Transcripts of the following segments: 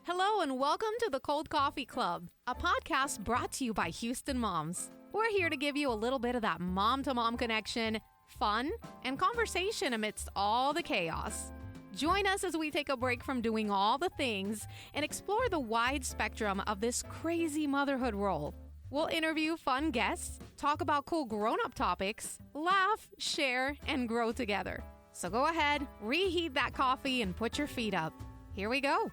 Hello and welcome to the Cold Coffee Club, a podcast brought to you by Houston Moms. We're here to give you a little bit of that mom-to-mom connection, fun, and conversation amidst all the chaos. Join us as we take a break from doing all the things and explore the wide spectrum of this crazy motherhood role. We'll interview fun guests, talk about cool grown-up topics, laugh, share, and grow together. So go ahead, reheat that coffee, and put your feet up. Here we go.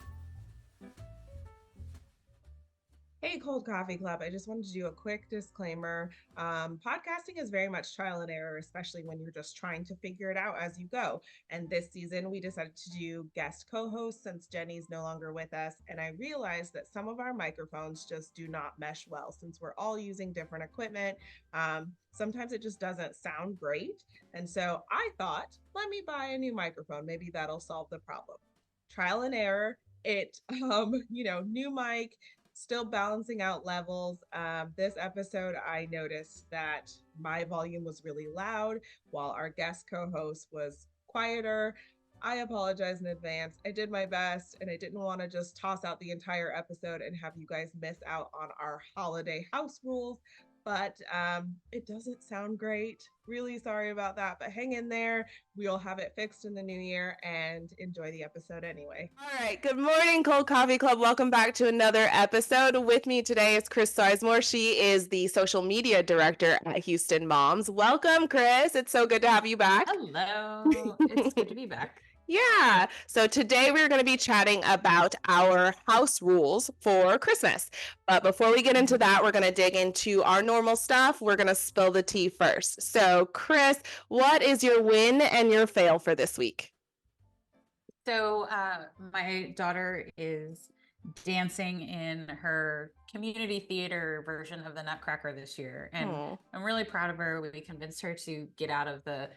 Hey, Cold Coffee Club. I just wanted to do a quick disclaimer. Podcasting is very much trial and error, especially when you're just trying to figure it out as you go. And this season, we decided to do guest co-hosts since Jenny's no longer with us. And I realized that some of our microphones just do not mesh well since we're all using different equipment. Sometimes it just doesn't sound great. And so I thought, let me buy a new microphone. Maybe that'll solve the problem. Trial and error. New mic, still balancing out levels. This episode, I noticed that my volume was really loud while our guest co-host was quieter. I apologize in advance. I did my best, and I didn't want to just toss out the entire episode and have you guys miss out on our holiday house rules. But it doesn't sound great. Really sorry about that, but hang in there. We'll have it fixed in the new year and enjoy the episode anyway. All right. Good morning, Cold Coffee Club. Welcome back to another episode. With me today is Chris Sizemore. She is the social media director at Houston Moms. Welcome, Chris. It's so good to have you back. Hello. It's good to be back. Yeah. So today we're going to be chatting about our house rules for Christmas. But before we get into that, we're going to dig into our normal stuff. We're going to spill the tea first. So, Chris, what is your win and your fail for this week? So my daughter is dancing in her community theater version of the Nutcracker this year. And I'm really proud of her. We convinced her to get out of the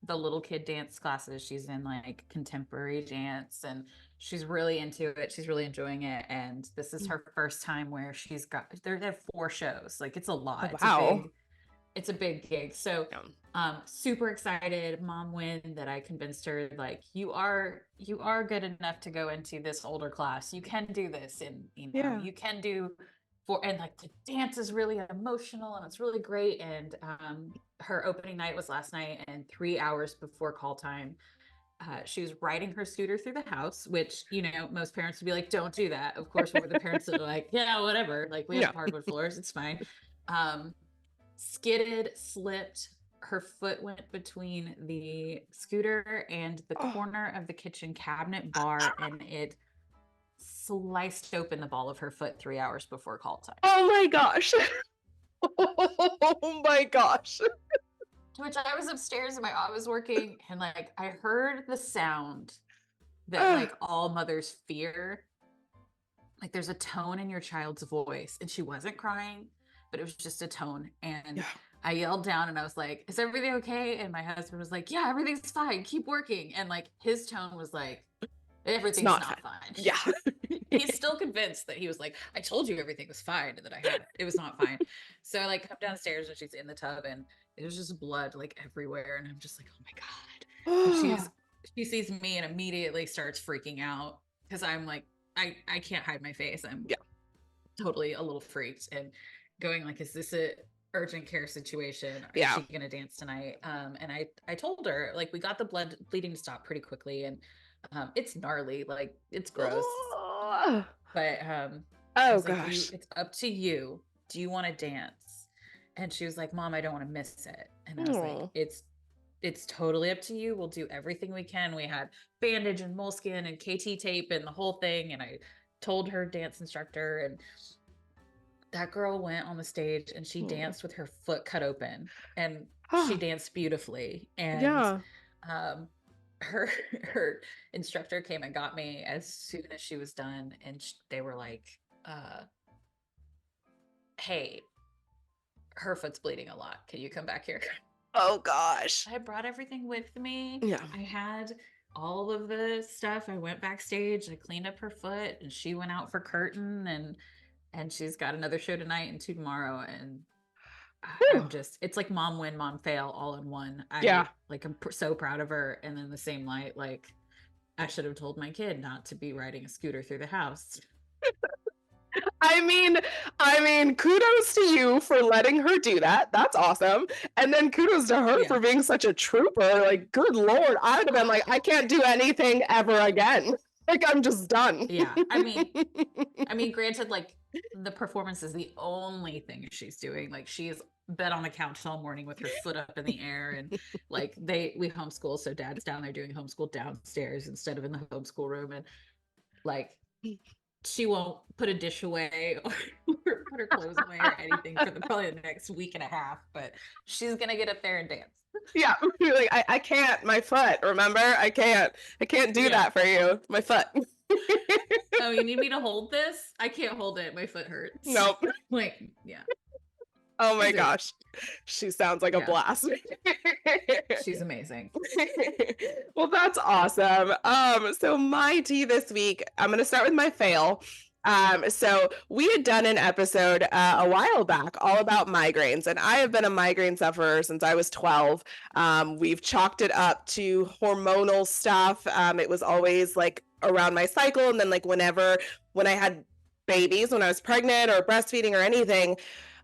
little kid dance classes. She's in like contemporary dance and she's really into it. She's really enjoying it. And this is her first time where she's got, they have 4 shows. Like it's a lot. Oh, wow. It's a big gig. So super excited. Mom win that I convinced her, like, you are good enough to go into this older class. You can do this. And you can do and like the dance is really emotional and it's really great. And her opening night was last night, and 3 hours before call time, she was riding her scooter through the house, which, most parents would be like, don't do that. Of course, we're the parents that are like, yeah, whatever. Like we have hardwood floors. It's fine. Skidded, slipped. Her foot went between the scooter and the corner of the kitchen cabinet bar, and it sliced open the ball of her foot 3 hours before call time. Oh my gosh. Oh my gosh. To which I was upstairs and my aunt was working, and like I heard the sound that like all mothers fear. Like there's a tone in your child's voice, and she wasn't crying, but it was just a tone. And I yelled down and I was like, is everything okay? And my husband was like, yeah, everything's fine. Keep working. And like his tone was like, everything's not fine. Yeah. He's still convinced that he was like, I told you everything was fine and that it was not fine. So I like come downstairs and she's in the tub and it was just blood like everywhere. And I'm just like, oh my God. She sees me and immediately starts freaking out because I'm like, I can't hide my face. I'm totally a little freaked and going like, is this a urgent care situation? Is she gonna dance tonight? And I told her, like, we got the bleeding to stop pretty quickly, and it's gnarly, like it's gross. But gosh, like, it's up to you. Do you want to dance? And she was like, Mom, I don't want to miss it. And I was like, it's totally up to you. We'll do everything we can. We had bandage and moleskin and KT tape and the whole thing. And I told her dance instructor, and that girl went on the stage and she danced with her foot cut open, and she danced beautifully. And her instructor came and got me as soon as she was done, and they were like, hey, her foot's bleeding a lot. Can you come back here? Oh gosh. I brought everything with me. Yeah. I had all of the stuff. I went backstage, I cleaned up her foot, and she went out for curtain, and she's got another show tonight and 2 tomorrow. And I'm just, it's like mom win, mom fail all in one. I'm so proud of her. And in the same light, like I should have told my kid not to be riding a scooter through the house. I mean, kudos to you for letting her do that. That's awesome. And then kudos to her for being such a trooper. Like, good Lord, I would have been like, I can't do anything ever again. Like, I'm just done. Yeah. I mean, granted, like the performance is the only thing she's doing. Like she's been on the couch all morning with her foot up in the air, and like we homeschool, so dad's down there doing homeschool downstairs instead of in the homeschool room, and like she won't put a dish away or put her clothes away or anything for probably the next week and a half, but she's gonna get up there and dance. Yeah, like I can't. My foot. Remember, I can't do that for you. My foot. Oh, you need me to hold this? I can't hold it. My foot hurts. Nope. Like, yeah. Oh my gosh, she sounds like a blast. She's amazing. Well, that's awesome. So my tea this week, I'm gonna start with my fail. So we had done an episode a while back all about migraines, and I have been a migraine sufferer since I was 12. We've chalked it up to hormonal stuff. It was always like around my cycle, and then like when I had babies, when I was pregnant or breastfeeding or anything,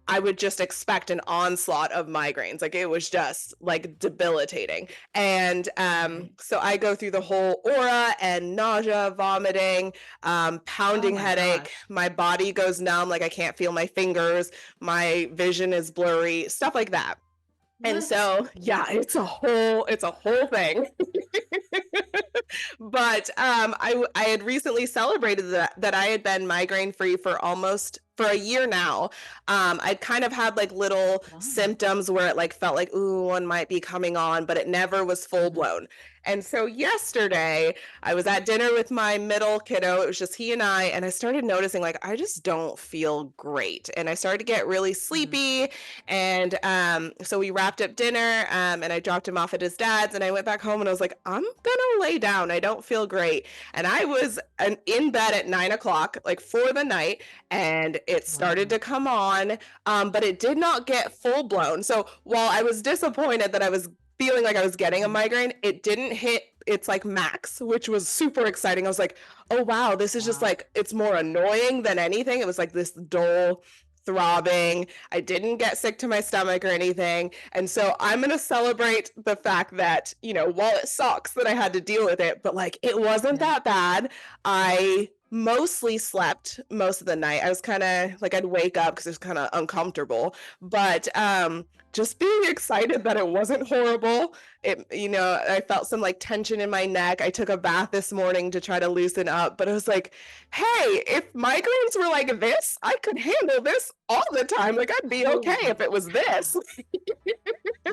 I would just expect an onslaught of migraines. Like it was just like debilitating. And so I go through the whole aura and nausea, vomiting, pounding headache. Gosh. My body goes numb. Like I can't feel my fingers. My vision is blurry, stuff like that. What? And so, yeah, it's a whole thing. But I had recently celebrated that I had been migraine free for a year now. I'd kind of had like little symptoms where it like felt like, ooh, one might be coming on, but it never was full blown. And so yesterday I was at dinner with my middle kiddo. It was just he and I started noticing like, I just don't feel great. And I started to get really sleepy. And so we wrapped up dinner and I dropped him off at his dad's, and I went back home and I was like, I'm gonna lay down. I don't feel great. And I was in bed at 9:00, like for the night, and it started to come on, but it did not get full blown. So while I was disappointed that I was feeling like I was getting a migraine, it didn't hit its like max, which was super exciting. I was like, oh wow, this is just like, it's more annoying than anything. It was like this dull throbbing. I didn't get sick to my stomach or anything. And so I'm going to celebrate the fact that, you know, while it sucks that I had to deal with it, but like it wasn't that bad. I mostly slept most of the night. I was kind of like, I'd wake up because it was kind of uncomfortable, but just being excited that it wasn't horrible. I felt some like tension in my neck. I took a bath this morning to try to loosen up, but it was like, hey, if migraines were like this, I could handle this all the time. Like I'd be okay if it was this.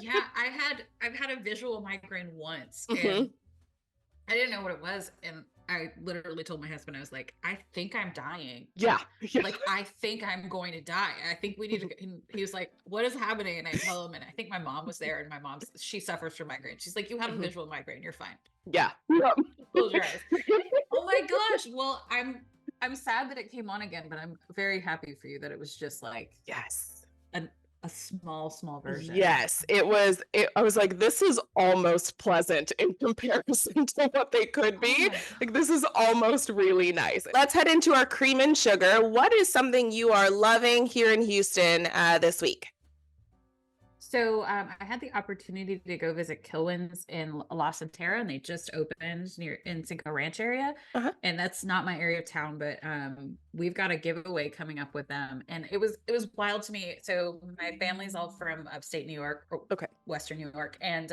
Yeah, I've had a visual migraine once, and I didn't know what it was, and I literally told my husband, I was like, I think I'm dying. Yeah. Like, I think I'm going to die. I think we need to, and he was like, what is happening? And I tell him, and I think my mom was there, and she suffers from migraine. She's like, you have a visual migraine. You're fine. Yeah. Close your eyes. Oh my gosh. Well, I'm sad that it came on again, but I'm very happy for you that it was just like, yes, a small version. Yes, I was like, this is almost pleasant in comparison to what they could be. Like, this is almost really nice. Let's head into our cream and sugar. What is something you are loving here in Houston this week? So I had the opportunity to go visit Kilwins in La Centerra, and they just opened in Cinco Ranch area. And that's not my area of town, but we've got a giveaway coming up with them. And it was wild to me. So my family's all from upstate New York, or Western New York. And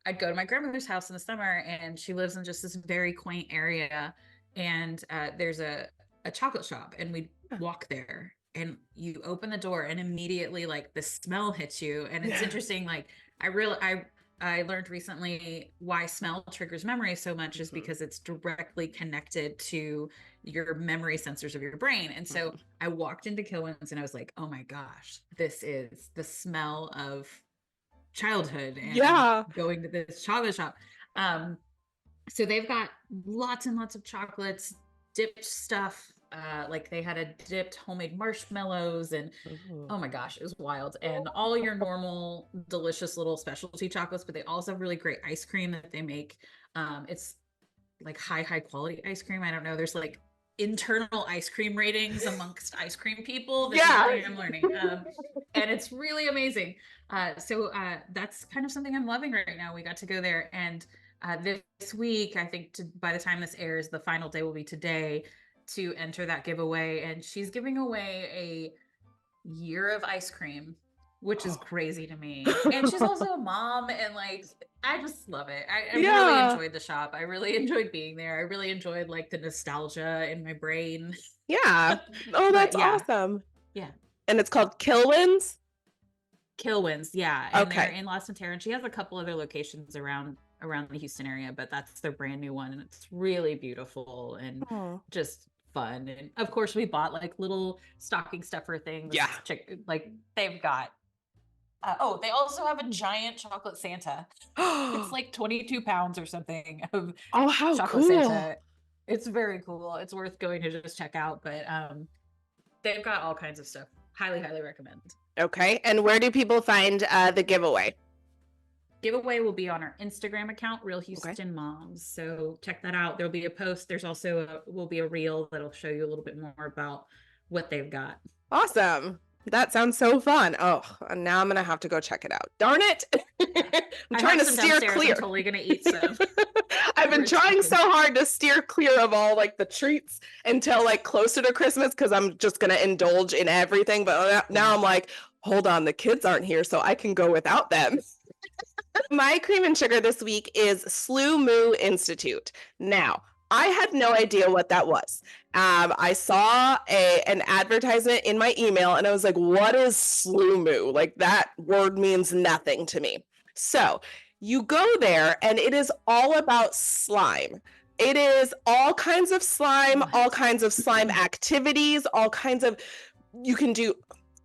I'd go to my grandmother's house in the summer, and she lives in just this very quaint area. And there's a chocolate shop, and we'd walk there. And you open the door and immediately like the smell hits you. And it's interesting. Like I learned recently why smell triggers memory so much is because it's directly connected to your memory sensors of your brain. And so I walked into Kilwins and I was like, oh my gosh, this is the smell of childhood and going to this chocolate shop. So they've got lots and lots of chocolates, dipped stuff. Like they had a dipped homemade marshmallows, and oh my gosh, it was wild. And all your normal delicious little specialty chocolates, but they also have really great ice cream that they make. It's like high quality ice cream. I don't know. There's like internal ice cream ratings amongst ice cream people. This Yeah. is something I'm learning. And it's really amazing. So that's kind of something I'm loving right now. We got to go there, and this week, I think by the time this airs, the final day will be today to enter that giveaway. And she's giving away a year of ice cream, which is crazy to me. And she's also a mom, and like, I just love it. I really enjoyed the shop. I really enjoyed being there. I really enjoyed like the nostalgia in my brain. Yeah. Oh, that's awesome. Yeah. And it's called Kilwins? Kilwins, yeah. And Okay. they're in La Centerra, and she has a couple other locations around the Houston area, but that's their brand new one, and it's really beautiful and just fun. And of course, we bought like little stocking stuffer things. Yeah. Like they've got. They also have a giant chocolate Santa. It's like 22 pounds or something of how chocolate cool. Santa. It's very cool. It's worth going to just check out. But they've got all kinds of stuff. Highly, highly recommend. Okay. And where do people find the giveaway? Giveaway will be on our Instagram account, Real Houston Moms. So check that out. There'll be a post. There's also will be a reel that'll show you a little bit more about what they've got. Awesome. That sounds so fun. Oh, and now I'm going to have to go check it out. Darn it. I'm trying to steer clear. I'm totally going to eat some. I've been trying so hard to steer clear of all like the treats until like closer to Christmas, because I'm just going to indulge in everything. But now I'm like, hold on, the kids aren't here, so I can go without them. My cream and sugar this week is Sloomoo Institute. Now, I had no idea what that was. I saw an advertisement in my email, and I was like, what is Sloomoo? Like, that word means nothing to me. So you go there, and it is all about slime. It is all kinds of slime, all kinds of slime activities, all kinds of, you can do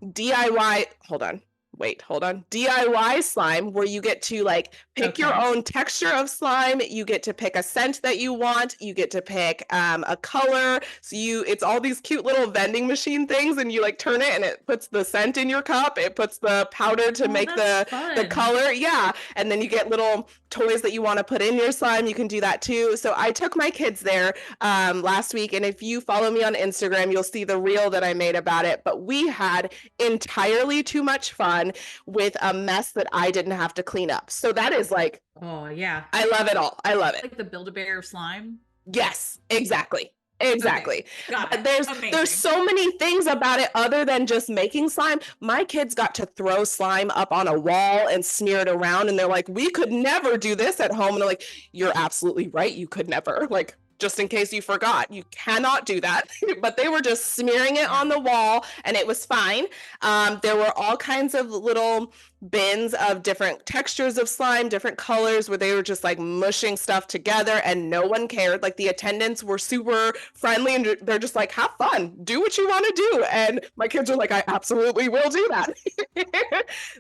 DIY, hold on. DIY slime, where you get to like pick your own texture of slime. You get to pick a scent that you want. You get to pick a color. So it's all these cute little vending machine things, and you like turn it and it puts the scent in your cup. It puts the powder to make the color. Yeah. And then you get little toys that you want to put in your slime. You can do that too. So I took my kids there last week, and if you follow me on Instagram, you'll see the reel that I made about it. But we had entirely too much fun with a mess that I didn't have to clean up. So that is like, oh yeah, I love it all. I love it. Like the Build-A-Bear of slime. Yes, exactly. Okay. Got it. There's so many things about it other than just making slime. My kids got to throw slime up on a wall and smear it around, and they're like, we could never do this at home. And they're like, you're absolutely right, you could never. Like, just in case you forgot, you cannot do that. But they were just smearing it on the wall, and it was fine. There were all kinds of little bins of different textures of slime, different colors, where they were just like mushing stuff together, and no one cared. Like, the attendants were super friendly, and they're just like, have fun, do what you want to do. And my kids are like, I absolutely will do that.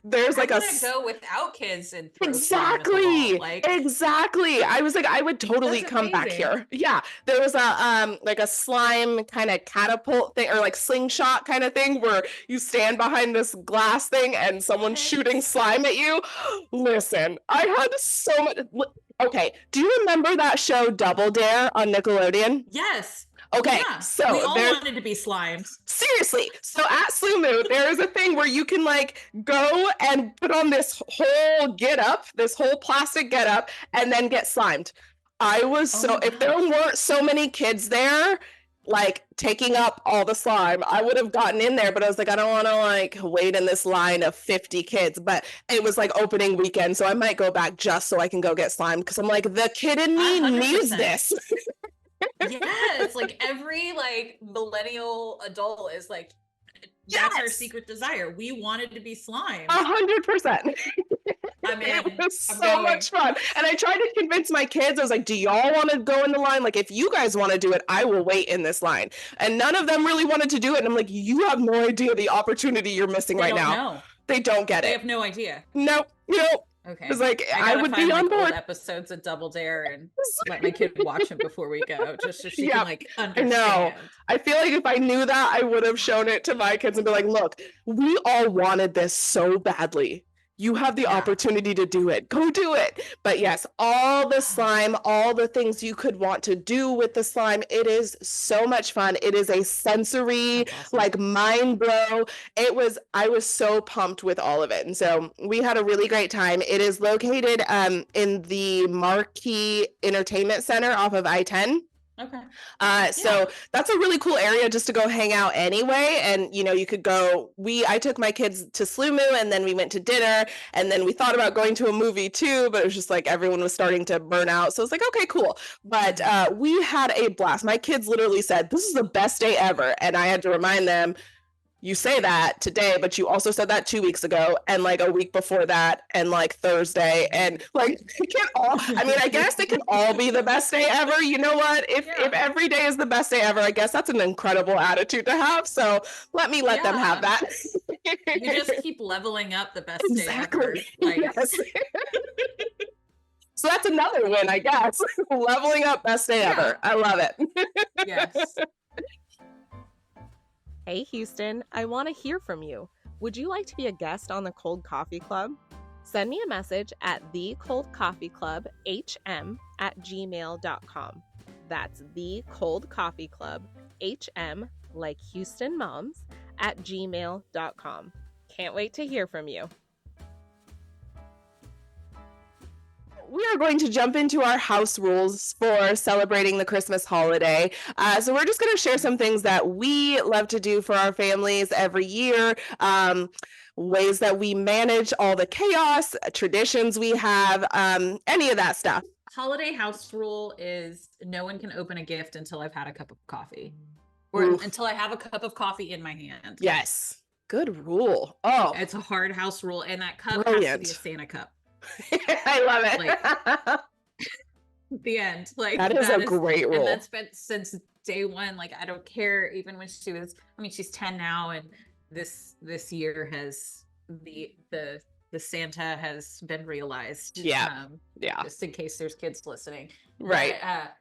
There's like go without kids and exactly. I was like, I would totally come back here. Yeah, there was a like a slime kind of catapult thing, or like slingshot kind of thing, where you stand behind this glass thing and someone's shooting slime at you. Listen, I had so much. Okay, do you remember that show Double Dare on Nickelodeon? Yes. Okay, yeah. So we all wanted to be slimes. Seriously. So at Sloomoo, there is a thing where you can like go and put on this whole this whole plastic get up, and then get slimed. I was if there weren't so many kids there, like taking up all the slime, I would have gotten in there, but I was like, I don't want to like wait in this line of 50 kids. But it was like opening weekend, so I might go back just so I can go get slimed, because I'm like, the kid in me 100%. needs this. Yes, like every like millennial adult is like, that's our secret desire. We wanted to be slime. 100%. I mean, it was so much fun. And I tried to convince my kids. I was like, do y'all want to go in the line? Like, if you guys want to do it, I will wait in this line. And none of them really wanted to do it. And I'm like, you have no idea the opportunity you're missing right now. They don't get it. They have no idea. Nope. Okay. It's like, I would be on board. Old episodes of Double Dare and let my kid watch it before we go, just so she can like understand. No, I feel like if I knew that, I would have shown it to my kids and be like, look, we all wanted this so badly. You have the Yeah. opportunity to do it. Go do it. But yes, all the slime, all the things you could want to do with the slime. It is so much fun. It is a sensory, That's awesome. like mind blow. I was so pumped with all of it. And so we had a really great time. It is located in the Marquee Entertainment Center off of I-10. Okay. So that's a really cool area just to go hang out anyway. And, you know, you could go, I took my kids to Sloomoo and then we went to dinner and then we thought about going to a movie too, but it was just like everyone was starting to burn out. So it's like, okay, cool. But we had a blast. My kids literally said, this is the best day ever. And I had to remind them, you say that today, but you also said that 2 weeks ago and like a week before that and like Thursday and like it can all, I mean, I guess it can all be the best day ever. You know what? If every day is the best day ever, I guess that's an incredible attitude to have. So let them have that. You just keep leveling up the best day ever. Exactly. Like, Yes. So that's another win, I guess. Leveling up best day ever. I love it. yes. Hey Houston, I want to hear from you. Would you like to be a guest on the Cold Coffee Club? Send me a message at thecoldcoffeeclubhm@gmail.com. That's thecoldcoffeeclubhm, like Houston Moms, @gmail.com. Can't wait to hear from you. We are going to jump into our house rules for celebrating the Christmas holiday. So we're just going to share some things that we love to do for our families every year, ways that we manage all the chaos, traditions we have, any of that stuff. Holiday house rule is no one can open a gift until I've had a cup of coffee or until I have a cup of coffee in my hand. Yes. Good rule. Oh, It's a hard house rule. And that cup brilliant. has to be a Santa cup. I love it. The end. Like that is a great rule. And that's been since day one. Like I don't care, even when she was, I mean, she's 10 now, and this year has the Santa has been realized. Yeah. Just in case there's kids listening. Right. But,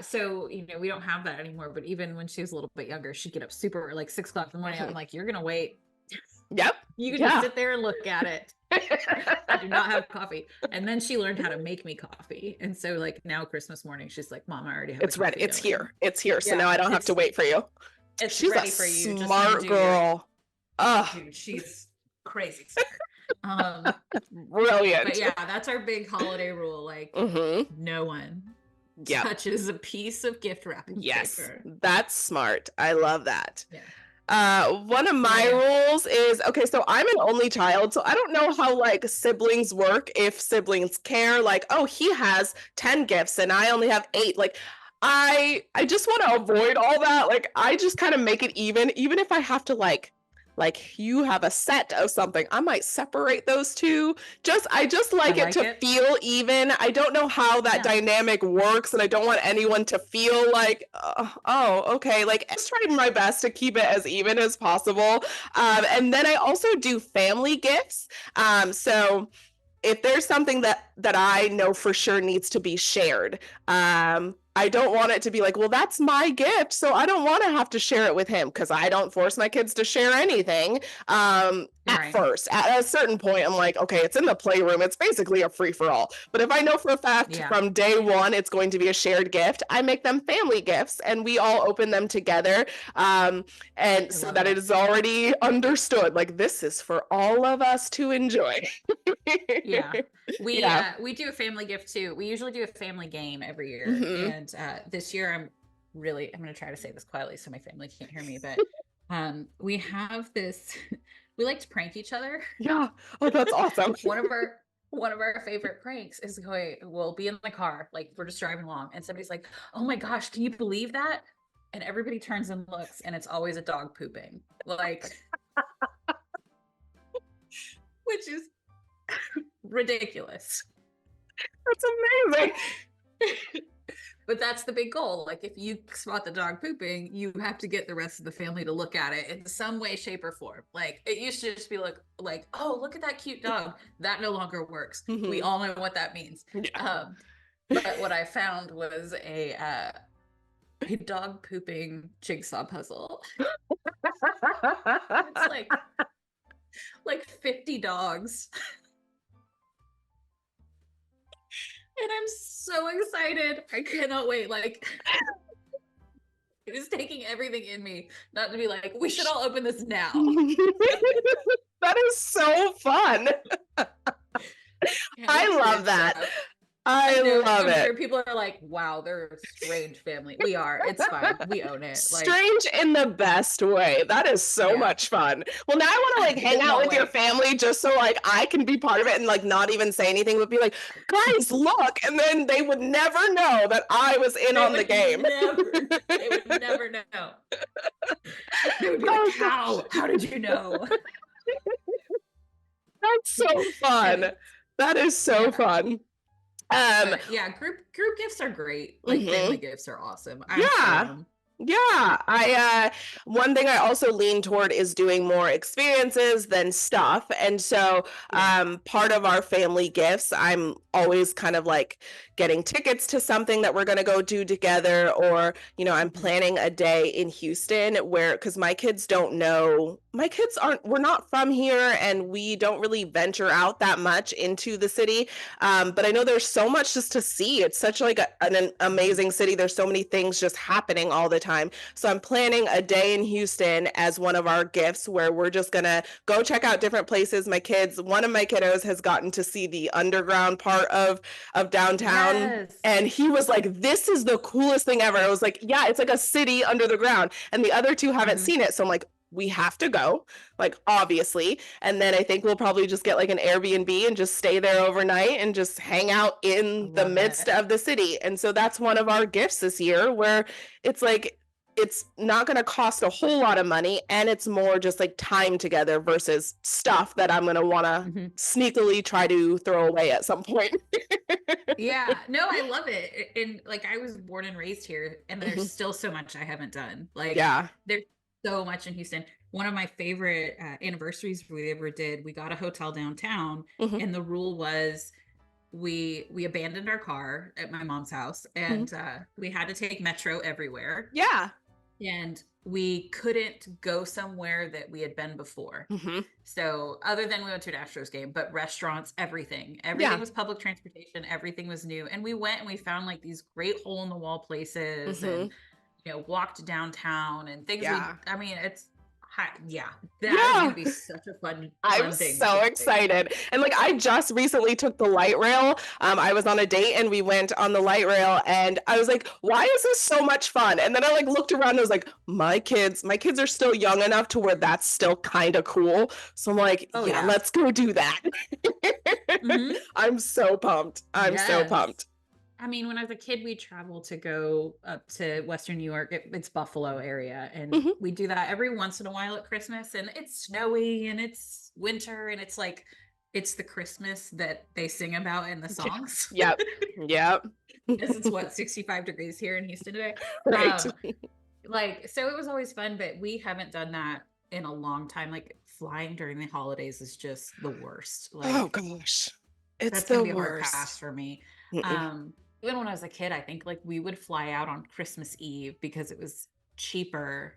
so you know, we don't have that anymore. But even when she was a little bit younger, she'd get up super like 6 o'clock in the morning. I'm like, you're gonna wait. Yep. You can just sit there and look at it. I do not have coffee. And then she learned how to make me coffee. And so like now Christmas morning, she's like, Mom, I already have it's ready. It's here. It's here. So now I don't have to wait for you. She's ready for you. Smart girl. Dude, she's crazy smart. Brilliant. But yeah, that's our big holiday rule. Like no one touches a piece of gift wrapping paper. That's smart. I love that. Yeah. One of my rules is, okay, so I'm an only child, so I don't know how like siblings work, if siblings care, like, oh, he has 10 gifts and I only have 8. Like I just want to avoid all that. Like I just kind of make it even if I have to like you have a set of something, I might separate those two. I just like it to feel even. I don't know how that dynamic works, and I don't want anyone to feel like, oh, okay. Like I'm trying my best to keep it as even as possible. And then I also do family gifts. So if there's something that I know for sure needs to be shared, I don't want it to be like, well, that's my gift, so I don't want to have to share it with him, because I don't force my kids to share anything. At first, at a certain point, I'm like, okay, it's in the playroom. It's basically a free-for-all. But if I know for a fact from day one it's going to be a shared gift, I make them family gifts, and we all open them together. And so that it is already understood, like this is for all of us to enjoy. We do a family gift too. We usually do a family game every year. And this year I'm going to try to say this quietly so my family can't hear me, but we have this we like to prank each other. Yeah. Oh, that's awesome. One of our favorite pranks is we'll be in the car, like we're just driving along, and somebody's like, oh my gosh, can you believe that? And everybody turns and looks, and it's always a dog pooping. Like which is ridiculous. That's amazing. But that's the big goal. Like if you spot the dog pooping, you have to get the rest of the family to look at it in some way, shape, or form. Like it used to just be like, oh, look at that cute dog. That no longer works. We all know what that means. But what I found was a dog pooping jigsaw puzzle. It's like 50 dogs. And I'm so excited. I cannot wait. Like, it is taking everything in me not to be like, we should all open this now. That is so fun. Yeah, I it's love weird that. stuff. I know, love I'm it. sure people are like, wow, they're a strange family. We are. It's fine. We own it. Like, Strange in the best way. That is so Yeah. much fun. Well, now I want to like hang out Cannot with your wait. family just so like I can be part of it and like not even say anything, but be like, guys, look. And then they would never know that I was in on the game. They would never know. They would be like, how did you know? That's so fun. That is so fun. Yeah, group gifts are great. Like family gifts are awesome. I one thing I also lean toward is doing more experiences than stuff. And so part of our family gifts, I'm always kind of like getting tickets to something that we're going to go do together, or I'm planning a day in Houston where, because my kids don't know, we're not from here and we don't really venture out that much into the city, but I know there's so much just to see. It's such like an amazing city. There's so many things just happening all the time. So I'm planning a day in Houston as one of our gifts where we're just gonna go check out different places. One of my kiddos has gotten to see the underground part of downtown. Yes. And he was like, this is the coolest thing ever. I was like, yeah, it's like a city under the ground. And the other two haven't seen it. So I'm like, we have to go, like, obviously. And then I think we'll probably just get like an Airbnb and just stay there overnight and just hang out in the midst of the city. And so that's one of our gifts this year, where it's like, it's not going to cost a whole lot of money, and it's more just like time together versus stuff that I'm going to want to sneakily try to throw away at some point. Yeah, no, I love it. And like, I was born and raised here, and there's still so much I haven't done. Like, there's so much in Houston. One of my favorite anniversaries we ever did, we got a hotel downtown, and the rule was we abandoned our car at my mom's house, and we had to take Metro everywhere. And we couldn't go somewhere that we had been before. So other than we went to an Astros game, but restaurants, everything was public transportation. Everything was new. And we went and we found like these great hole in the wall places and, walked downtown and things. That is going to be such a fun I'm thing. so excited. And like, I just recently took the light rail. I was on a date and we went on the light rail, and I was like, why is this so much fun? And then I like looked around and I was like, my kids are still young enough to where that's still kind of cool. So I'm like, let's go do that. I'm so pumped. I'm so pumped. I mean, when I was a kid, we traveled to go up to Western New York. It's Buffalo area. And we do that every once in a while at Christmas. And it's snowy and it's winter. And it's like, it's the Christmas that they sing about in the songs. Yep. Because it's 65 degrees here in Houston today. Right. So it was always fun, but we haven't done that in a long time. Like, flying during the holidays is just the worst. Like, oh gosh. It's that's gonna the be a hard worst. pass for me. Even when I was a kid, I think like we would fly out on Christmas Eve because it was cheaper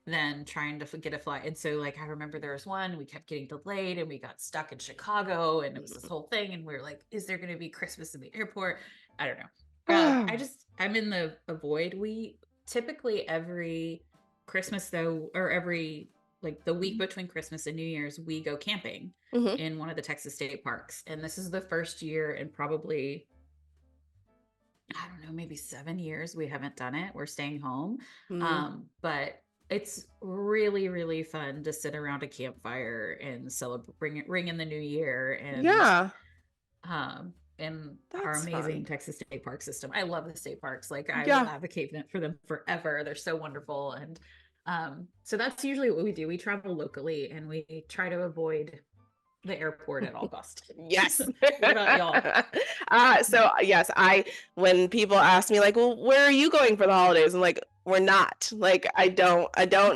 than trying to get a flight. And so like, I remember there was one, we kept getting delayed and we got stuck in Chicago, and it was this whole thing. And we were like, is there going to be Christmas in the airport? I don't know. I'm in the void. We typically every Christmas though, or every like the week between Christmas and New Year's, we go camping in one of the Texas state parks. And this is the first year in probably, I don't know, maybe 7 years we haven't done it. We're staying home. But it's really, really fun to sit around a campfire and celebrate, ring in the new year. And and our amazing Texas state park system. I love the state parks. Like, I will advocate for them forever. They're so wonderful. And so that's usually what we do. We travel locally and we try to avoid the airport at all costs. Yes. What about y'all? So yes, when people ask me like, well, where are you going for the holidays? I'm like, we're not. Like, I don't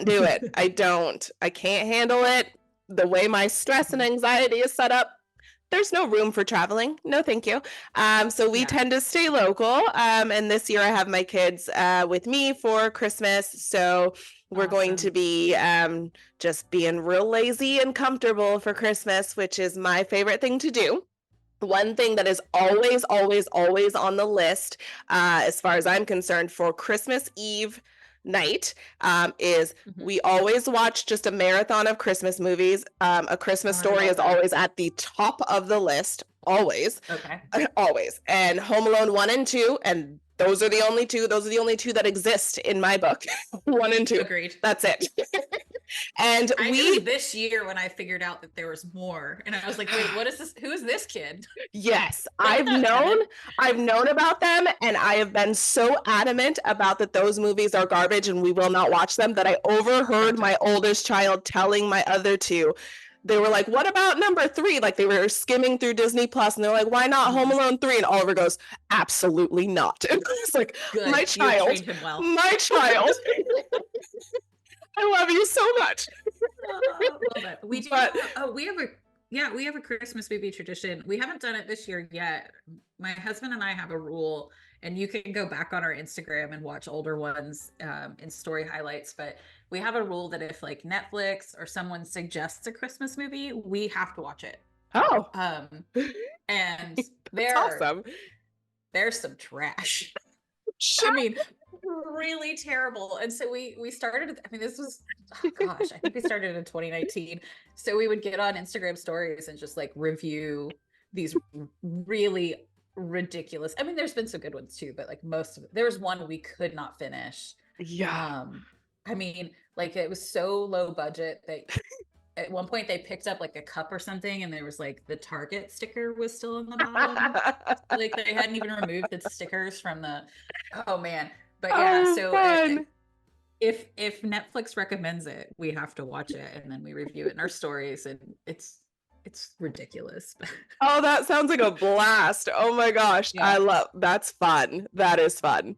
do it. I can't handle it. The way my stress and anxiety is set up, there's no room for traveling. No, thank you. So we Yeah. tend to stay local. And this year I have my kids with me for Christmas. So we're going to Awesome. be just being real lazy and comfortable for Christmas, which is my favorite thing to do. One thing that is always, always, always on the list, as far as I'm concerned, for Christmas Eve night is Mhm. we always watch just a marathon of Christmas movies. A Christmas Oh, I Story love is that. always at the top of the list, always, Okay. always. And Home Alone 1 and 2, and those are the only two. Those are the only two that exist in my book. 1 and 2. Agreed. That's it. And It was this year when I figured out that there was more, and I was like, "Wait, what is this? Who is this kid?" yes, What's that, Evan? I've known about them, and I have been so adamant about that those movies are garbage and we will not watch them that I overheard Gotcha. my oldest child telling my other two. They were like, "What about number 3?" Like they were skimming through Disney Plus, and they're like, "Why not Home Mhm. Alone 3?" And Oliver goes, "Absolutely not." And I was like, Good. "My You child, trained him well. my child, I love you so much." Love it. We do. But We have a Christmas movie tradition. We haven't done it this year yet. My husband and I have a rule, and you can go back on our Instagram and watch older ones in story highlights. But we have a rule that if like Netflix or someone suggests a Christmas movie, we have to watch it. oh, And that's awesome. there's some trash. Shut I mean, really terrible. And so we started, I mean, this was, oh gosh, I think we started in 2019. So we would get on Instagram stories and just like review these really ridiculous. I mean, there's been some good ones too, but like most of it, there was one we could not finish. Yeah. I mean, like it was so low budget that at one point they picked up like a cup or something and there was like the Target sticker was still on the bottom. Like they hadn't even removed the stickers from the, oh man. But yeah, Oh, so fun. if Netflix recommends it, we have to watch it and then we review it in our stories, and it's ridiculous. Oh, that sounds like a blast. Oh my gosh. Yeah. That's fun. That is fun.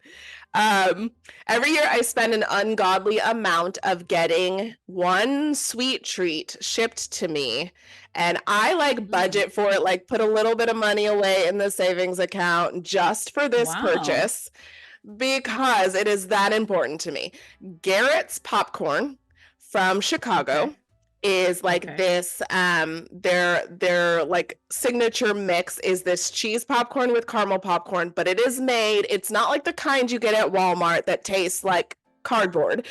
Every year I spend an ungodly amount of getting one sweet treat shipped to me. And I like budget for it, like put a little bit of money away in the savings account just for this Wow. purchase because it is that important to me. Garrett's popcorn from Chicago. Okay. Is like Okay. this their like signature mix is this cheese popcorn with caramel popcorn, but it is made, it's not like the kind you get at Walmart that tastes like cardboard.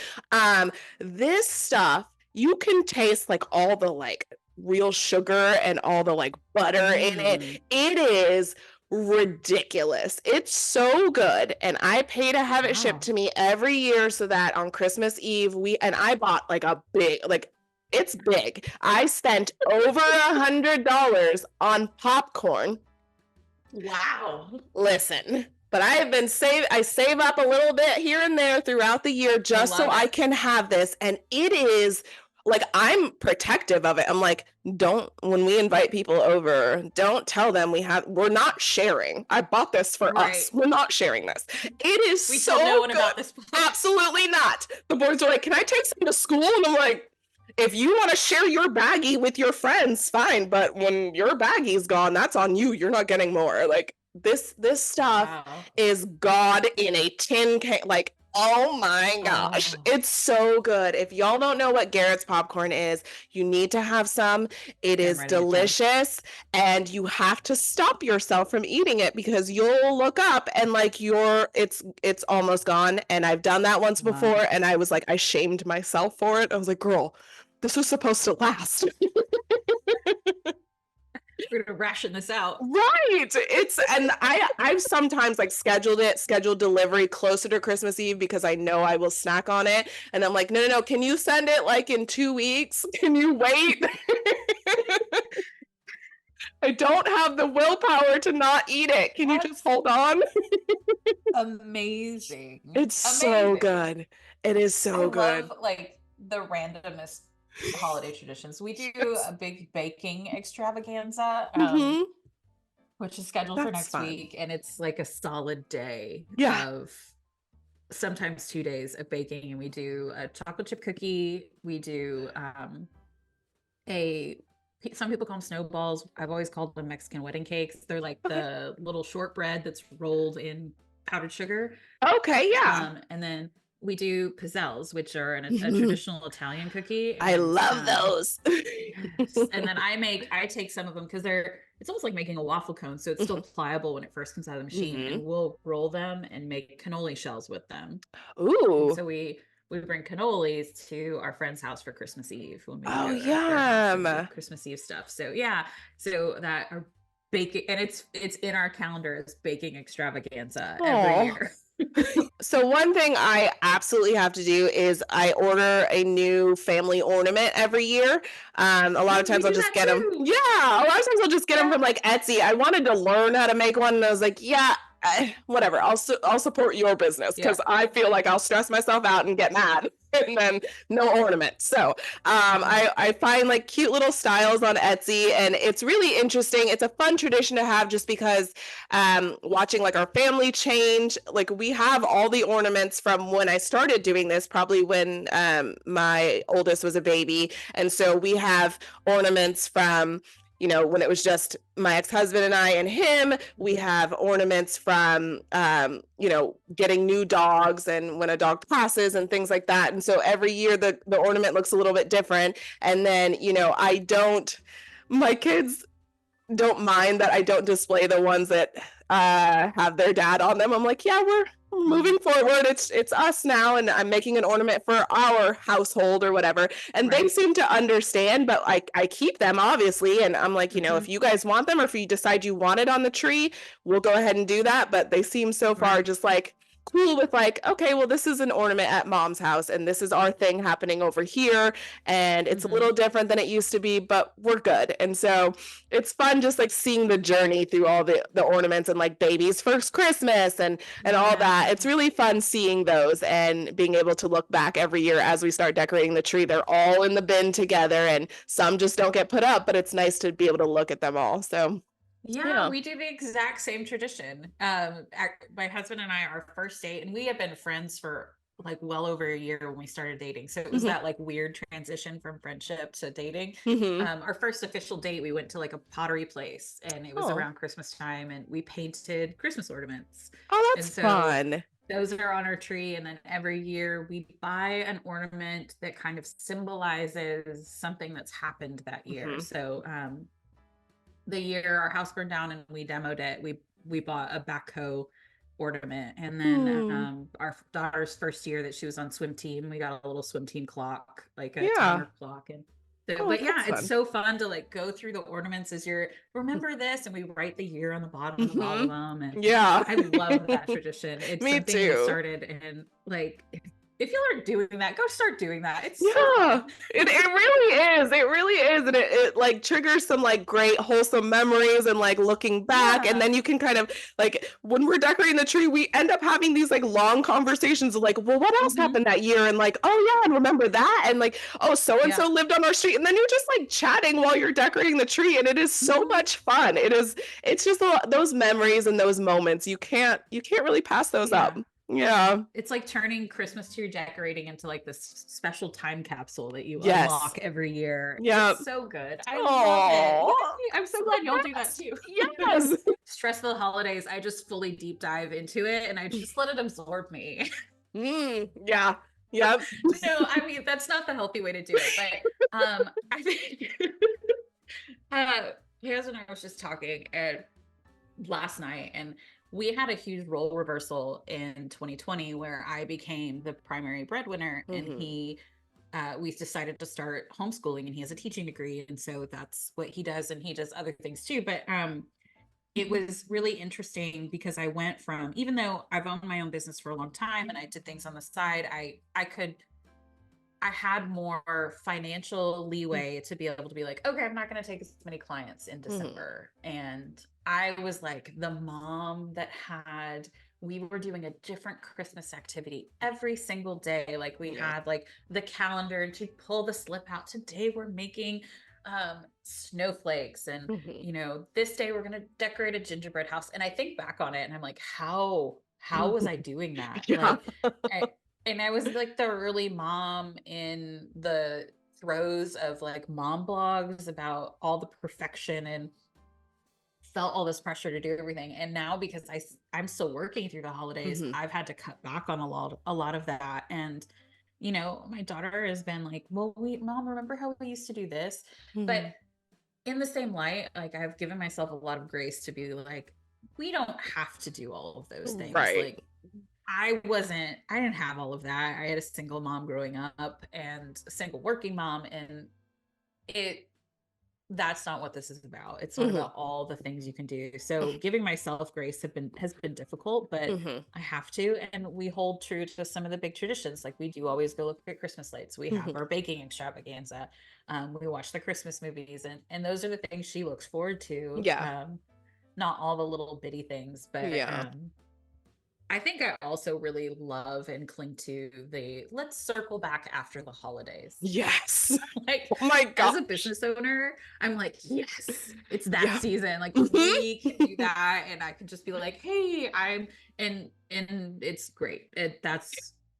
This stuff you can taste like all the like real sugar and all the like butter in it. It is ridiculous. It's so good, and I pay to have it shipped Wow. to me every year so that on Christmas Eve and I bought like a big, like it's big. I spent over $100 on popcorn. Wow. Listen, but I save up a little bit here and there throughout the year just so love I it. can have this, and it is like I'm protective of it. I'm like, when we invite people over, don't tell them we're not sharing. I bought this for Right. us. We're not sharing this. It is We so tell no one good. about this book. Absolutely not. The boys are like, "Can I take some to school?" And I'm like, if you want to share your baggie with your friends, fine. But when your baggie's gone, that's on you. You're not getting more. Like this stuff Wow. is God in a tin can. Like, oh my gosh, Oh. it's so good. If y'all don't know what Garrett's popcorn is, you need to have some. It Yeah, I'm is writing it down. delicious, and you have to stop yourself from eating it because you'll look up and like it's almost gone. And I've done that once Wow. before, and I was like, I shamed myself for it. I was like, girl, this was supposed to last. We're gonna ration this out. Right. And I've sometimes like scheduled delivery closer to Christmas Eve because I know I will snack on it. And I'm like, no, can you send it like in 2 weeks? Can you wait? I don't have the willpower to not eat it. Can you just hold on? Amazing. It's so good. It is so I good. love like the randomest holiday traditions. We do a big baking extravaganza, which is scheduled for That's next fun. week, and it's like a solid day Yeah. of sometimes 2 days of baking. And we do a chocolate chip cookie. We do a some people call them snowballs. I've always called them Mexican wedding cakes. They're like the little shortbread that's rolled in powdered sugar. Okay, yeah. And then we do pizzelles, which are a traditional Italian cookie. I And, love those. yes. And then I take some of them because it's almost like making a waffle cone. So it's still pliable when it first comes out of the machine. And we'll roll them and make cannoli shells with them. Ooh. And so we bring cannolis to our friend's house for Christmas Eve when we Oh, go to their house and yum. do Christmas Eve stuff. So yeah, so that are baking, and it's in our calendar as baking extravaganza every year. So one thing I absolutely have to do is I order a new family ornament every year. A lot of times I'll just get them. Yeah, a lot of times I'll just get them from like Etsy. I wanted to learn how to make one, and I was like, yeah, whatever. I'll support your business because I feel like I'll stress myself out and get mad, and then no ornament. So I find like cute little styles on Etsy, and it's really interesting. It's a fun tradition to have just because watching like our family change. Like we have all the ornaments from when I started doing this, probably when my oldest was a baby, and so we have ornaments from when it was just my ex-husband and I and him. We have ornaments from, getting new dogs and when a dog passes and things like that. And so every year the ornament looks a little bit different. And then, my kids don't mind that I don't display the ones that have their dad on them. I'm like, yeah, we're moving forward. It's us now, and I'm making an ornament for our household or whatever. And they seem to understand, but I keep them obviously. And I'm like, if you guys want them or if you decide you want it on the tree, we'll go ahead and do that. But they seem so far just like cool with like, okay, well, this is an ornament at mom's house and this is our thing happening over here. And it's a little different than it used to be, but we're good. And so it's fun just like seeing the journey through all the ornaments and like baby's first Christmas and all that. It's really fun seeing those and being able to look back every year as we start decorating the tree. They're all in the bin together and some just don't get put up, but it's nice to be able to look at them all. So yeah, we do the exact same tradition. My husband and I, our first date, and we had been friends for like well over a year when we started dating. So it was that like weird transition from friendship to dating. Our first official date, we went to like a pottery place and it was around Christmas time and we painted Christmas ornaments. Oh, that's fun. Those are on our tree. And then every year we buy an ornament that kind of symbolizes something that's happened that year. So, the year our house burned down and we demoed it, we bought a backhoe ornament. And then our daughter's first year that she was on swim team, we got a little swim team clock, like a timer clock. And so, but yeah, it's so fun to like go through the ornaments as you're remember this, and we write the year on the bottom of all of them. And I love that tradition. It's Me something too. that started, and like if you aren't doing that, go start doing that. It's it really is. It really is. And it like triggers some like great wholesome memories and like looking back. And then you can kind of like when we're decorating the tree, we end up having these like long conversations of like, well, what else happened that year? And like, oh yeah, and remember that? And like, oh, so-and-so lived on our street. And then you're just like chatting while you're decorating the tree. And it is so much fun. It's just those memories and those moments. You can't really pass those up. Yeah, it's like turning Christmas tree decorating into like this special time capsule that you unlock every year. It's so good. I love it. I'm so glad y'all do that too. Yes. Stress of the holidays, I just fully deep dive into it and I just let it absorb me. Yeah. Yep. No, I mean that's not the healthy way to do it, but I think Haz and I was just talking last night, and we had a huge role reversal in 2020 where I became the primary breadwinner and we decided to start homeschooling, and he has a teaching degree. And so that's what he does. And he does other things too. But it was really interesting because I went from, even though I've owned my own business for a long time and I did things on the side, I had more financial leeway to be able to be like, okay, I'm not going to take as many clients in December. And I was like the mom that we were doing a different Christmas activity every single day. Like we had like the calendar to pull the slip out. Today we're making snowflakes and this day we're going to decorate a gingerbread house. And I think back on it and I'm like, how was I doing that? And I was like the early mom in the throes of like mom blogs about all the perfection and felt all this pressure to do everything. And now because I'm still working through the holidays, I've had to cut back on a lot of that. And you know, my daughter has been like, well, mom, remember how we used to do this? But in the same light, like I've given myself a lot of grace to be like, we don't have to do all of those things. Right. Like I didn't have all of that. I had a single mom growing up and a single working mom, and that's not what this is about. It's not about all the things you can do. So giving myself grace has been difficult, but I have to. And we hold true to some of the big traditions. Like we do always go look at Christmas lights. We have our baking extravaganza. We watch the Christmas movies, and those are the things she looks forward to. Yeah. Not all the little bitty things, but I think I also really love and cling to the let's circle back after the holidays. Yes. Like, oh my God. As a business owner, I'm like, yes, it's that season. Like we can do that. And I can just be like, hey, and it's great. That's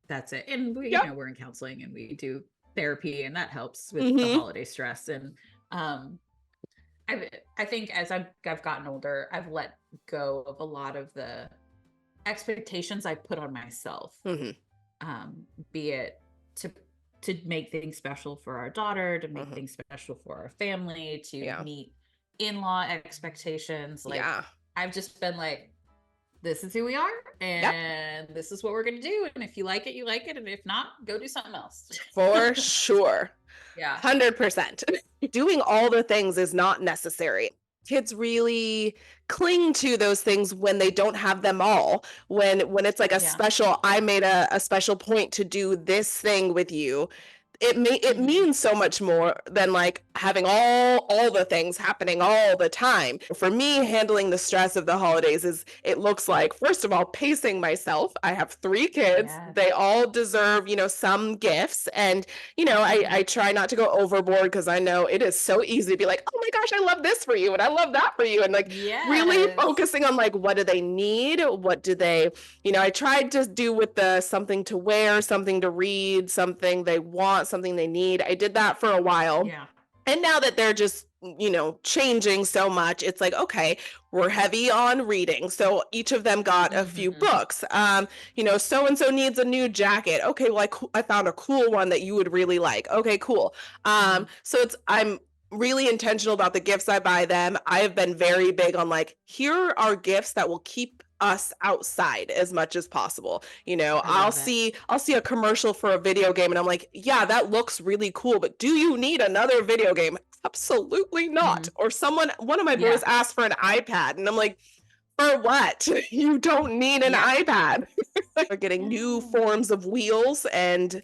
it. And we, you know, we're in counseling and we do therapy, and that helps with the holiday stress. And I think as I've gotten older, I've let go of a lot of the expectations I put on myself, be it to make things special for our daughter, to make things special for our family, to meet in-law expectations. Like I've just been like, this is who we are, and this is what we're gonna do. And if you like it, you like it, and if not, go do something else. For sure. 100%. Doing all the things is not necessary. Kids really cling to those things when they don't have them all. When it's like a special, I made a special point to do this thing with you. It means so much more than like having all the things happening all the time. For me, handling the stress of the holidays it looks like, first of all, pacing myself. I have 3 kids. They all deserve, you know, some gifts. And, you know, I try not to go overboard because I know it is so easy to be like, oh my gosh, I love this for you and I love that for you. And like really focusing on like, what do they need? What do they, you know, I tried to do with the something to wear, something to read, something they want, something they need. I did that for a while. And now that they're just, you know, changing so much, it's like, okay, we're heavy on reading. So each of them got a few books. You know, so-and-so needs a new jacket. Okay, well, I found a cool one that you would really like. Okay, cool. So I'm really intentional about the gifts I buy them. I have been very big on like, here are gifts that will keep us outside as much as possible. You know, I'll see a commercial for a video game and I'm like, yeah, that looks really cool, but do you need another video game? Absolutely not. Or one of my boys asked for an iPad and I'm like, for what? You don't need an iPad. We're getting new forms of wheels and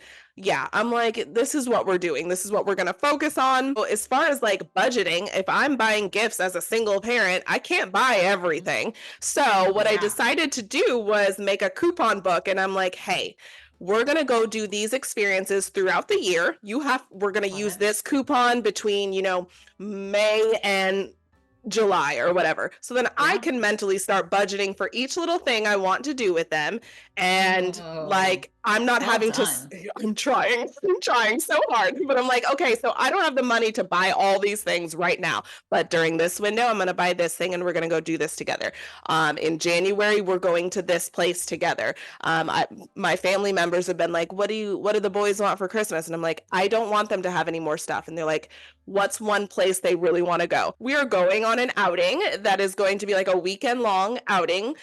I'm like, this is what we're doing. This is what we're going to focus on. As far as like budgeting, if I'm buying gifts as a single parent, I can't buy everything. So what I decided to do was make a coupon book. And I'm like, hey, we're going to go do these experiences throughout the year. We're going to use this coupon between, you know, May and July or whatever. So then I can mentally start budgeting for each little thing I want to do with them. And like, I'm not having to, I'm trying so hard, but I'm like, okay, so I don't have the money to buy all these things right now, but during this window, I'm going to buy this thing and we're going to go do this together. In January, we're going to this place together. My family members have been like, what do the boys want for Christmas? And I'm like, I don't want them to have any more stuff. And they're like, what's one place they really want to go? We are going on an outing that is going to be like a weekend long outing.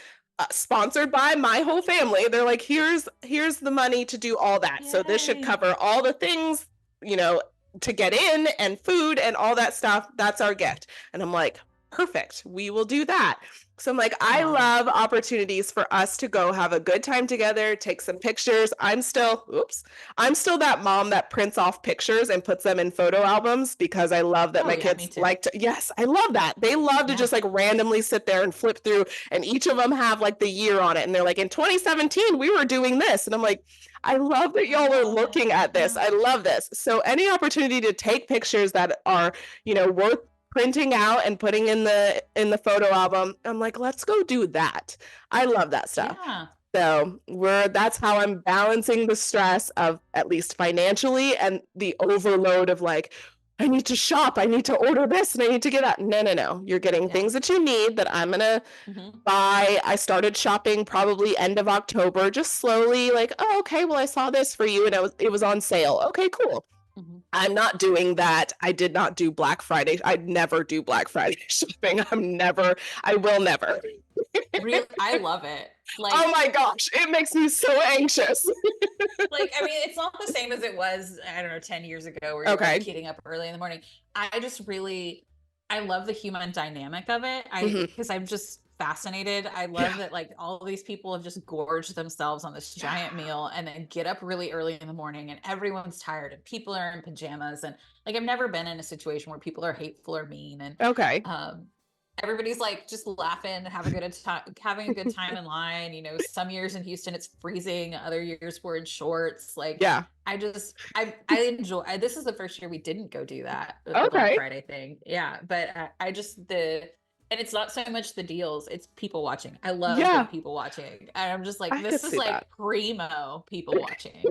Sponsored by my whole family. They're like, here's the money to do all that. Yay. So this should cover all the things, you know, to get in and food and all that stuff. That's our gift. And I'm like, perfect. We will do that. So I'm like, I love opportunities for us to go have a good time together, take some pictures. I'm still that mom that prints off pictures and puts them in photo albums because I love that my kids like to, I love that. They love to just like randomly sit there and flip through and each of them have like the year on it. And they're like, in 2017, we were doing this. And I'm like, I love that y'all are looking at this. I love this. So any opportunity to take pictures that are, you know, worth printing out and putting in the photo album, I'm like, let's go do that. I love that stuff. So that's how I'm balancing the stress of at least financially and the overload of like, I need to shop, I need to order this, and I need to get that. No. You're getting things that you need that I'm gonna buy. I started shopping probably end of October, just slowly, like, oh, okay, well, I saw this for you and it was on sale. Okay, cool. I'm not doing that. I did not do Black Friday. I'd never do Black Friday shopping. I will never. Really, I love it. Like, oh my gosh, it makes me so anxious. like, I mean, it's not the same as it was, I don't know, 10 years ago where you're like getting up early in the morning. I love the human dynamic of it. Because I'm just fascinated. I love that like all these people have just gorged themselves on this giant meal and then get up really early in the morning and everyone's tired and people are in pajamas. And like, I've never been in a situation where people are hateful or mean. And everybody's like just laughing, having a good time in line. You know, some years in Houston it's freezing, other years we're in shorts. Like, I enjoy. This is the first year we didn't go do that, the Black Friday thing. Yeah, but and it's not so much the deals; it's people watching. I love the people watching, and I'm just like, this is like primo people watching.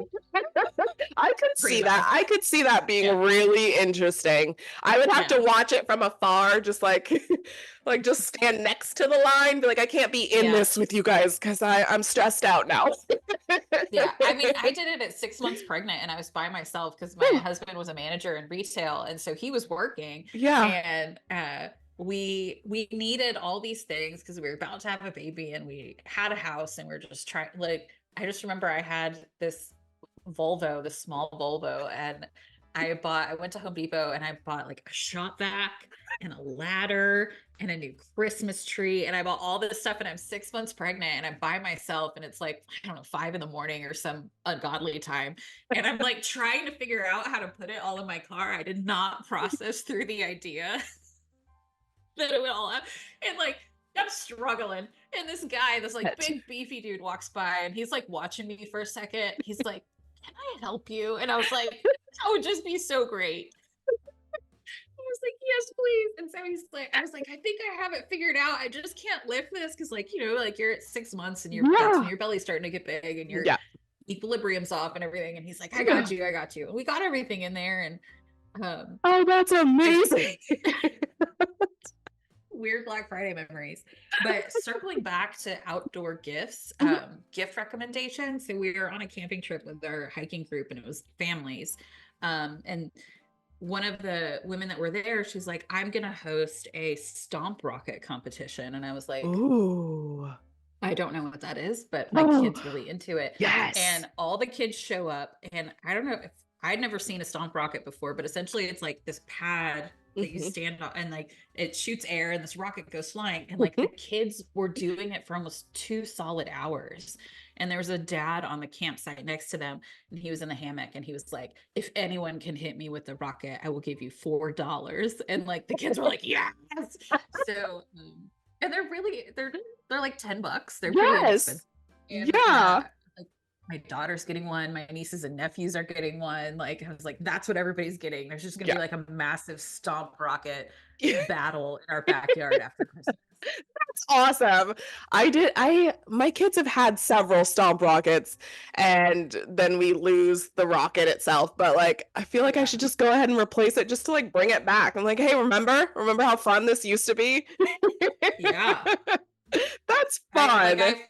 I could see that. I could see that being really interesting. I would have to watch it from afar, just like just stand next to the line, be like, I can't be in this with you guys because I'm stressed out now. I mean, I did it at 6 months pregnant and I was by myself because my husband was a manager in retail. And so he was working. And we needed all these things because we were about to have a baby and we had a house and we we're just trying, like, I just remember I had this Volvo, this small Volvo, and I went to Home Depot and I bought like a shop vac and a ladder and a new Christmas tree. And I bought all this stuff and I'm 6 months pregnant and I'm by myself and it's like, I don't know, 5 a.m. or some ungodly time. And I'm like trying to figure out how to put it all in my car. I did not process through the idea that it would all have. And like, I'm struggling. And this guy, this like big beefy dude walks by and he's like watching me for a second. He's like, can I help you? And I was like, that would just be so great. I was like, yes, please. And so he's like, I was like, I think I have it figured out. I just can't lift this because, like, you know, like you're at 6 months and that's when your belly's starting to get big and your equilibrium's off and everything. And he's like, I got you. And we got everything in there. And oh, that's amazing. Weird Black Friday memories. But circling back to outdoor gifts, gift recommendations. So we were on a camping trip with our hiking group and it was families. And one of the women that were there, she's like, I'm going to host a stomp rocket competition. And I was like, ooh, I don't know what that is, but my kid's really into it. Yes. And all the kids show up and I don't know if I'd never seen a stomp rocket before, but essentially it's like this pad that you stand on and like it shoots air and this rocket goes flying. And like the kids were doing it for almost 2 solid hours. And there was a dad on the campsite next to them and he was in the hammock and he was like, if anyone can hit me with the rocket, I will give you $4. And like the kids were like, yes. So, and they're like $10. They're pretty expensive. And, like my daughter's getting one. My nieces and nephews are getting one. Like, I was like, that's what everybody's getting. There's just going to be like a massive stomp rocket battle in our backyard after Christmas. That's awesome. My kids have had several stomp rockets and then we lose the rocket itself. But like, I feel like I should just go ahead and replace it just to like bring it back. I'm like, hey, remember how fun this used to be? Yeah. That's fun. I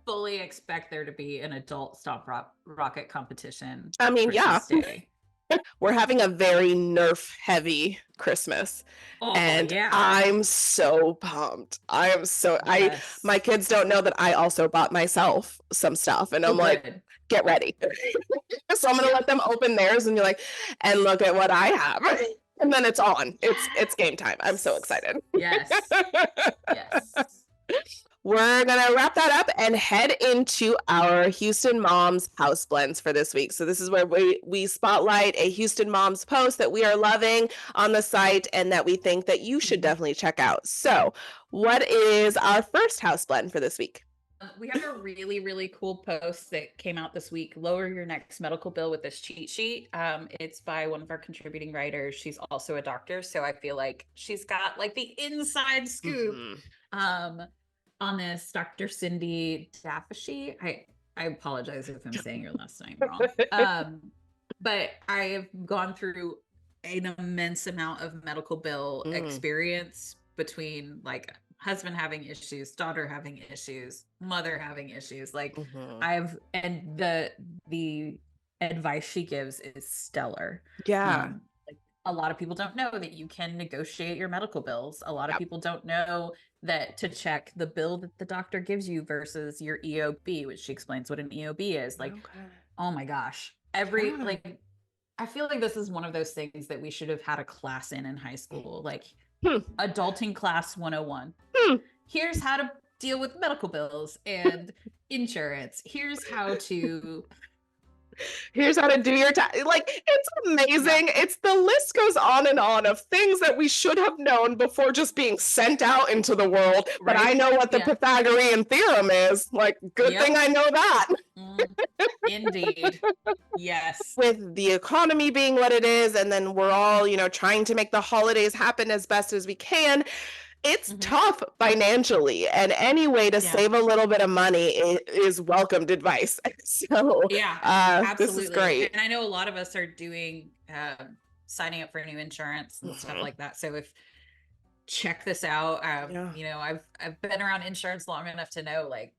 fully expect there to be an adult stomp rocket competition. I mean, we're having a very Nerf heavy Christmas. And I'm so pumped. I am so my kids don't know that I also bought myself some stuff and I'm like, get ready. So I'm gonna let them open theirs and be like, and look at what I have. And then it's on. It's game time. I'm so excited. Yes. We're going to wrap that up and head into our Houston Moms House Blends for this week. So this is where we spotlight a Houston Moms post that we are loving on the site and that we think that you should definitely check out. So what is our first house blend for this week? We have a really, really cool post that came out this week. Lower your next medical bill with this cheat sheet. It's by one of our contributing writers. She's also a doctor. So I feel like she's got like the inside scoop. on this Dr. Cindy Dafashy. I apologize if I'm saying your last name wrong. But I have gone through an immense amount of medical bill experience between like husband having issues, daughter having issues, mother having issues. Like and the advice she gives is stellar. Yeah. Like a lot of people don't know that you can negotiate your medical bills. A lot of people don't know that to check the bill that the doctor gives you versus your EOB, which she explains what an EOB is. Like, oh my gosh. Like, I feel like this is one of those things that we should have had a class in high school, like adulting class 101. Here's how to deal with medical bills and insurance. Here's how to do your tax. Like, it's amazing. It's the list goes on and on of things that we should have known before just being sent out into the world. But I know what the Pythagorean theorem is. Like, good thing I know that. Indeed. Yes. With the economy being what it is, and then we're all, trying to make the holidays happen as best as we can. It's tough financially, and any way to save a little bit of money is welcomed advice. So absolutely. This is great. And I know a lot of us are doing signing up for new insurance and stuff like that. So check this out. I've been around insurance long enough to know, like,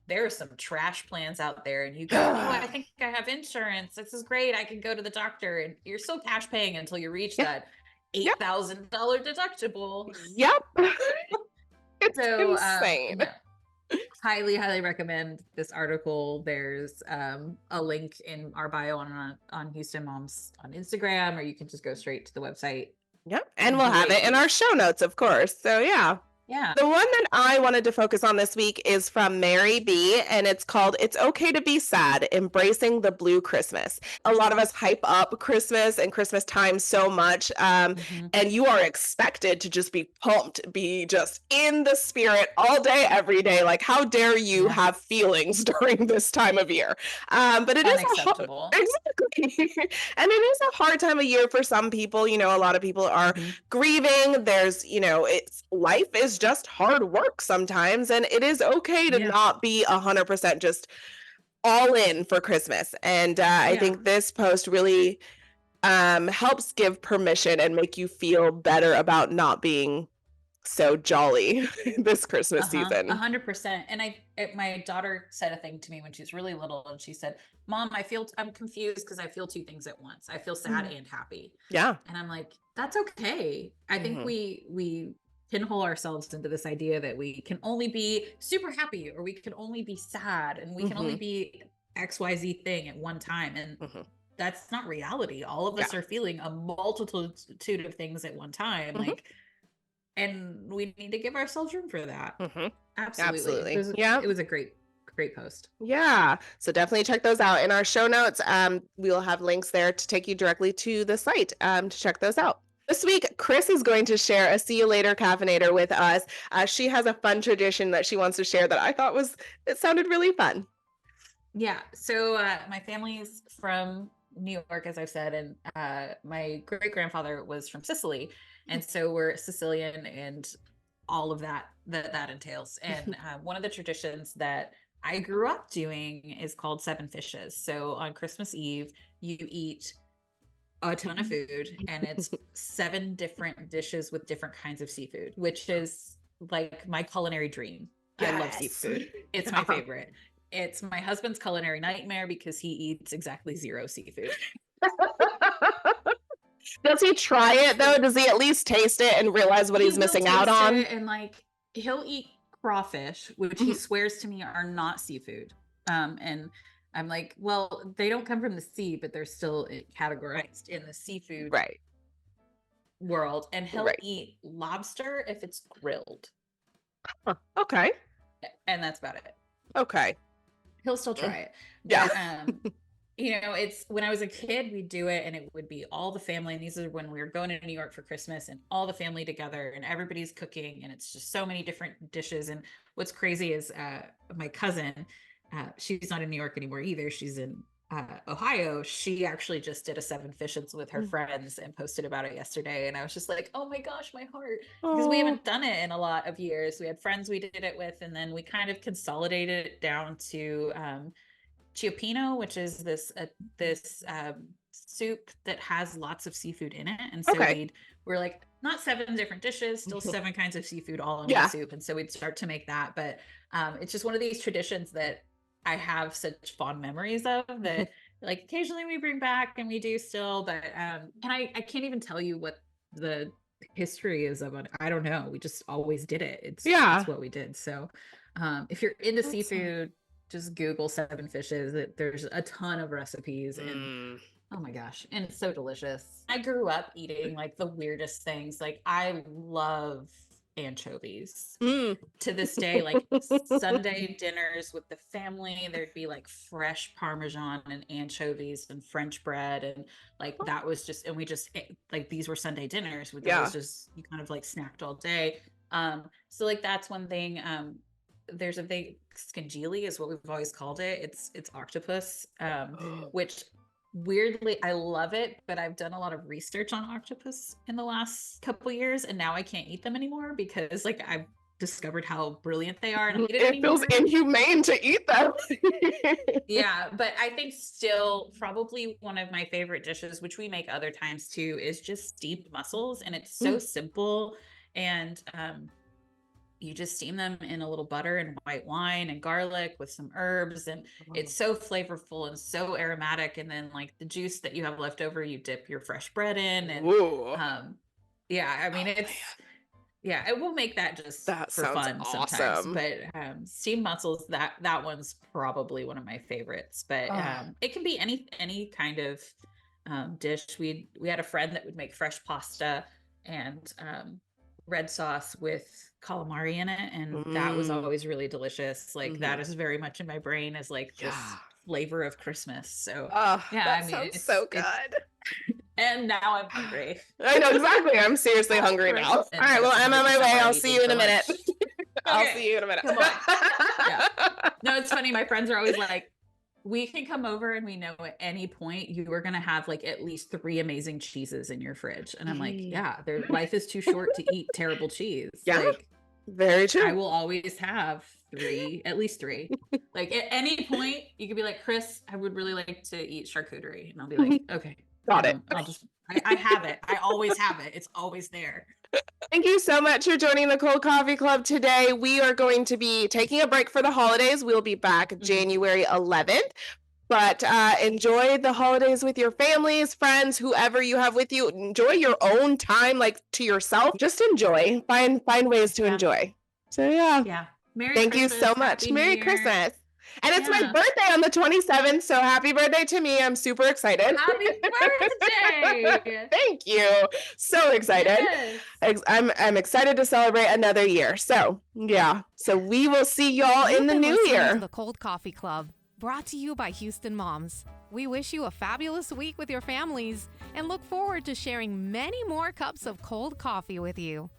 there are some trash plans out there, and you go, oh, I think I have insurance. This is great. I can go to the doctor, and you're still cash paying until you reach that $8,000 deductible. Yep. It's insane. Highly recommend this article. There's a link in our bio on Houston Moms on Instagram, or you can just go straight to the website. Yep. And we'll have it in our show notes, of course. So yeah. The one that I wanted to focus on this week is from Mary B, and it's called "It's Okay to Be Sad: Embracing the Blue Christmas." A lot of us hype up Christmas and Christmas time so much, and you are expected to just be pumped, be just in the spirit all day, every day. Like, how dare you have feelings during this time of year? But it is unacceptable. Exactly. And it is a hard time of year for some people. A lot of people are grieving. There's, it's life is just hard work sometimes, and it is okay to not be 100% just all in for Christmas. And I think this post really helps give permission and make you feel better about not being so jolly this Christmas season. 100%. And my daughter said a thing to me when she was really little, and she said, Mom, I'm confused because I feel two things at once. I feel sad and happy. Yeah. And I'm like, that's okay. I think we pinhole ourselves into this idea that we can only be super happy, or we can only be sad, and we can only be XYZ thing at one time. And that's not reality. All of us are feeling a multitude of things at one time. Like, and we need to give ourselves room for that. Absolutely. It was a great post. Yeah. So definitely check those out in our show notes. We'll have links there to take you directly to the site to check those out. This week, Chris is going to share a See You Later Caffeinator with us. She has a fun tradition that she wants to share that I thought it sounded really fun. Yeah. So my family's from New York, as I've said, and my great-grandfather was from Sicily. And so we're Sicilian, and all of that entails. And one of the traditions that I grew up doing is called Seven Fishes. So on Christmas Eve, you eat a ton of food, and it's 7 different dishes with different kinds of seafood, which is like my culinary dream. I love seafood. It's my favorite. It's my husband's culinary nightmare because he eats exactly 0 seafood. Does he try it though? Does he at least taste it and realize what he's missing out on? And like, he'll eat crawfish, which he swears to me are not seafood. And I'm like, well, they don't come from the sea, but they're still categorized in the seafood world. And he'll eat lobster if it's grilled. Okay. And that's about it. Okay. He'll still try it. Yeah. But, it's when I was a kid, we'd do it, and it would be all the family. And these are when we were going to New York for Christmas, and all the family together, and everybody's cooking, and it's just so many different dishes. And what's crazy is my cousin, she's not in New York anymore either. She's in Ohio, she actually just did a 7 fishes with her friends and posted about it yesterday. And I was just like, oh my gosh, my heart. Because we haven't done it in a lot of years. We had friends we did it with, and then we kind of consolidated it down to Chiappino, which is this soup that has lots of seafood in it. And so we're like, not 7 different dishes, still 7 kinds of seafood all in one soup. And so we'd start to make that. But it's just one of these traditions that I have such fond memories of that like occasionally we bring back and we do still, but and I can't even tell you what the history is of it. I don't know. We just always did it. It's what we did. So if you're into seafood, just Google 7 fishes. There's a ton of recipes and oh my gosh, and it's so delicious. I grew up eating like the weirdest things. Like I love anchovies to this day. Like Sunday dinners with the family, there'd be like fresh Parmesan and anchovies and French bread, and like that was just, and we just like these were Sunday dinners with was just, you kind of like snacked all day. So like that's one thing. There's a thing, scangili is what we've always called it. It's octopus, which weirdly I love it, but I've done a lot of research on octopus in the last couple years, and now I can't eat them anymore because like I've discovered how brilliant they are, and it feels inhumane to eat them. Yeah, but I think still probably one of my favorite dishes, which we make other times too, is just steamed mussels, and it's so simple. And you just steam them in a little butter and white wine and garlic with some herbs, and it's so flavorful and so aromatic. And then like the juice that you have left over, you dip your fresh bread in, and I mean it will make that just for fun sometimes. But steamed mussels, that one's probably one of my favorites. But it can be any kind of dish. We had a friend that would make fresh pasta and red sauce with calamari in it, and that was always really delicious. Like that is very much in my brain as like this flavor of Christmas. So it's so good. And now I'm hungry. I know exactly. I'm seriously hungry now. All right, well, I'm on my way. I'll see you in a minute. I'll see you in a minute. Come on. No, it's funny. My friends are always like, we can come over and we know at any point you are going to have like at least 3 amazing cheeses in your fridge. And I'm like, their life is too short to eat terrible cheese. Yeah, like, very true. I will always have 3, at least 3. Like at any point you could be like, Chris, I would really like to eat charcuterie. And I'll be like, okay, got it. I have it. I always have it. It's always there. Thank you so much for joining the Cold Coffee Club today. We are going to be taking a break for the holidays. We'll be back January 11th. But enjoy the holidays with your families, friends, whoever you have with you. Enjoy your own time, like to yourself. Just enjoy. Find ways to enjoy. So yeah. Thank you so much. Merry Christmas. And it's my birthday on the 27th, so happy birthday to me. I'm super excited. Happy birthday. Thank you. So excited. Yes. I'm excited to celebrate another year. So, So we will see y'all in the new year. To the Cold Coffee Club, brought to you by Houston Moms. We wish you a fabulous week with your families and look forward to sharing many more cups of cold coffee with you.